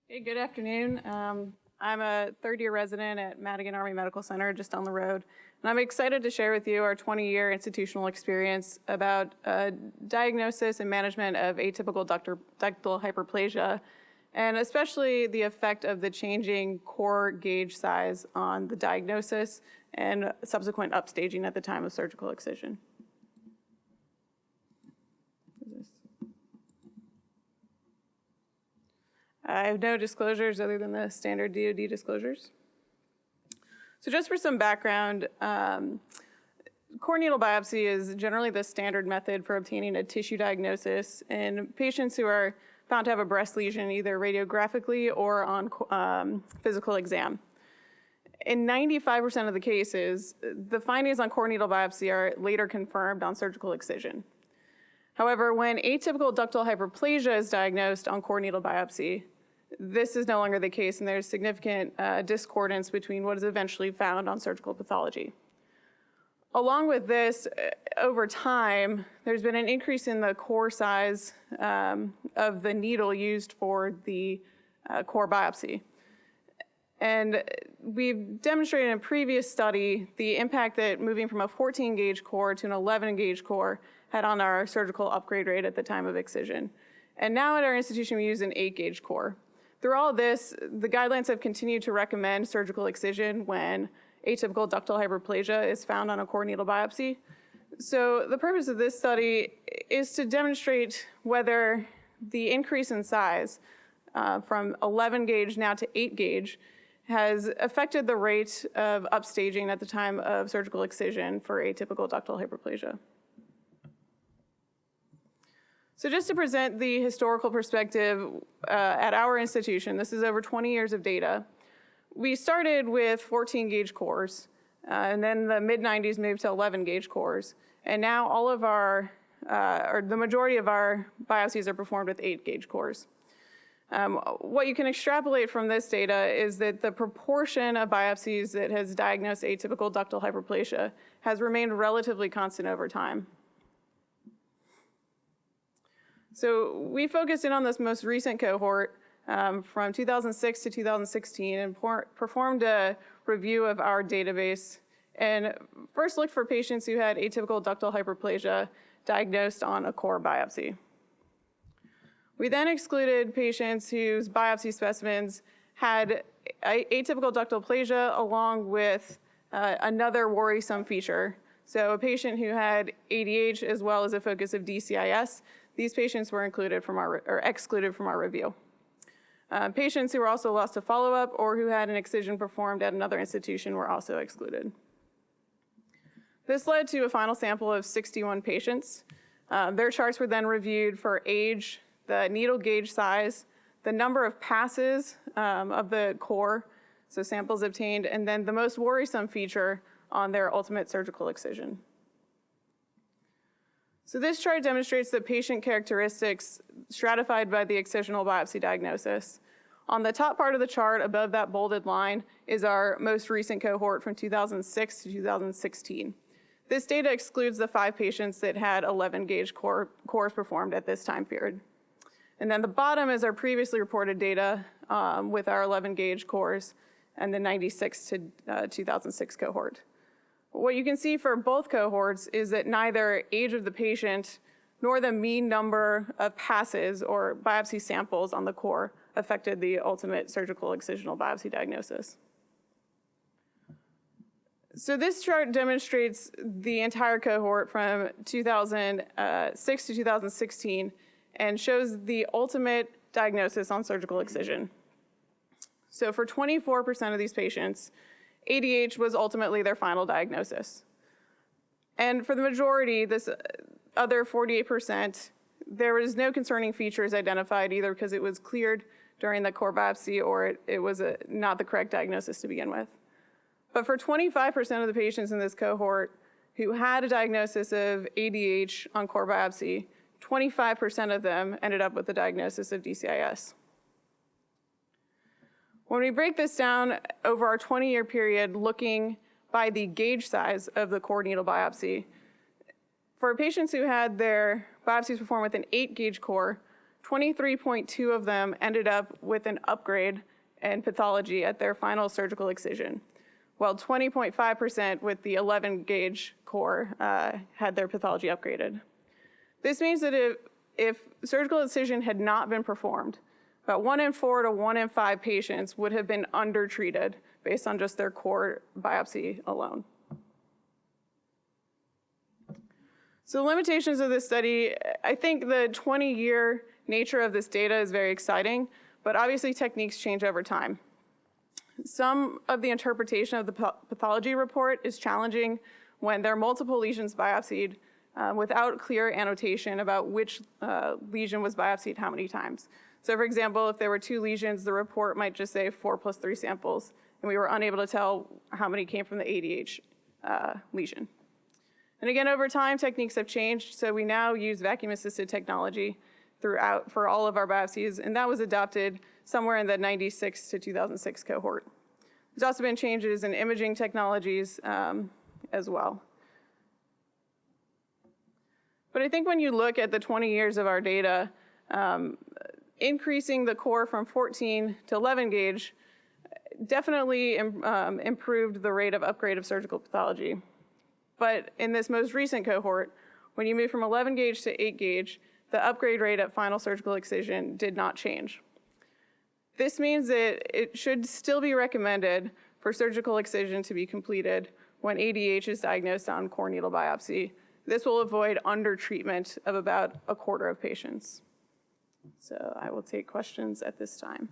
Hey, good afternoon. I'm a third-year resident at Madigan Army Medical Center just down the road, and I'm excited to share with you our 20-year institutional experience about diagnosis and management of atypical ductal hyperplasia, and especially the effect of the changing core gauge size on the diagnosis and subsequent upstaging at the time of surgical excision. I have no disclosures other than the standard DoD disclosures. So just for some background, core needle biopsy is generally the standard method for obtaining a tissue diagnosis in patients who are found to have a breast lesion either radiographically or on physical exam. In 95% of the cases, the findings on core needle biopsy are later confirmed on surgical excision. However, when atypical ductal hyperplasia is diagnosed on core needle biopsy, this is no longer the case, and there's significant discordance between what is eventually found on surgical pathology. Along with this, over time, there's been an increase in the core size of the needle used for the core biopsy. And we've demonstrated in a previous study the impact that moving from a 14-gauge core to an 11-gauge core had on our surgical upgrade rate at the time of excision. And now at our institution, we use an 8-gauge core. Through all this, the guidelines have continued to recommend surgical excision when atypical ductal hyperplasia is found on a core needle biopsy. So the purpose of this study is to demonstrate whether the increase in size from 11-gauge now to 8-gauge has affected the rate of upstaging at the time of surgical excision for atypical ductal hyperplasia. So just to present the historical perspective at our institution, this is over 20 years of data. We started with 14-gauge cores, and then the mid-90s moved to 11-gauge cores. And now all of our, or the majority of our biopsies are performed with 8-gauge cores. What you can extrapolate from this data is that the proportion of biopsies that has diagnosed atypical ductal hyperplasia has remained relatively constant over time. So we focused in on this most recent cohort from 2006 to 2016 and performed a review of our database and first looked for patients who had atypical ductal hyperplasia diagnosed on a core biopsy. We then excluded patients whose biopsy specimens had atypical ductal plasia along with another worrisome feature. So a patient who had ADH as well as a focus of DCIS, these patients were excluded from our review. Patients who were also lost to follow-up or who had an excision performed at another institution were also excluded. This led to a final sample of 61 patients. Their charts were then reviewed for age, the needle gauge size, the number of passes of the core, so samples obtained, and then the most worrisome feature on their ultimate surgical excision. So this chart demonstrates the patient characteristics stratified by the excisional biopsy diagnosis. On the top part of the chart, above that bolded line, is our most recent cohort from 2006 to 2016. This data excludes the 5 patients that had 11-gauge cores performed at this time period. And then the bottom is our previously reported data with our 11-gauge cores and the 96 to 2006 cohort. What you can see for both cohorts is that neither age of the patient nor the mean number of passes or biopsy samples on the core affected the ultimate surgical excisional biopsy diagnosis. So this chart demonstrates the entire cohort from 2006 to 2016 and shows the ultimate diagnosis on surgical excision. So for 24% of these patients, ADH was ultimately their final diagnosis. And for the majority, this other 48%, there was no concerning features identified either because it was cleared during the core biopsy or it was not the correct diagnosis to begin with. But for 25% of the patients in this cohort who had a diagnosis of ADH on core biopsy, 25% of them ended up with a diagnosis of DCIS. When we break this down over our 20-year period, looking by the gauge size of the core needle biopsy, for patients who had their biopsies performed with an 8-gauge core, 23.2 of them ended up with an upgrade in pathology at their final surgical excision, while 20.5% with the 11-gauge core had their pathology upgraded. This means that if surgical excision had not been performed, about 1 in 4 to 1 in 5 patients would have been undertreated based on just their core biopsy alone. So the limitations of this study, I think the 20-year nature of this data is very exciting, but obviously techniques change over time. Some of the interpretation of the pathology report is challenging when there are multiple lesions biopsied without clear annotation about which lesion was biopsied how many times. So for example, if there were 2 lesions, the report might just say 4 + 3 samples, and we were unable to tell how many came from the ADH lesion. And again, over time, techniques have changed, so we now use vacuum-assisted technology throughout for all of our biopsies, and that was adopted somewhere in the 96 to 2006 cohort. There's also been changes in imaging technologies as well. But I think when you look at the 20 years of our data, increasing the core from 14 to 11 gauge definitely improved the rate of upgrade of surgical pathology. But in this most recent cohort, when you move from 11 gauge to 8 gauge, the upgrade rate at final surgical excision did not change. This means that it should still be recommended for surgical excision to be completed when ADH is diagnosed on core needle biopsy. This will avoid undertreatment of about a quarter of patients. So I will take questions at this time.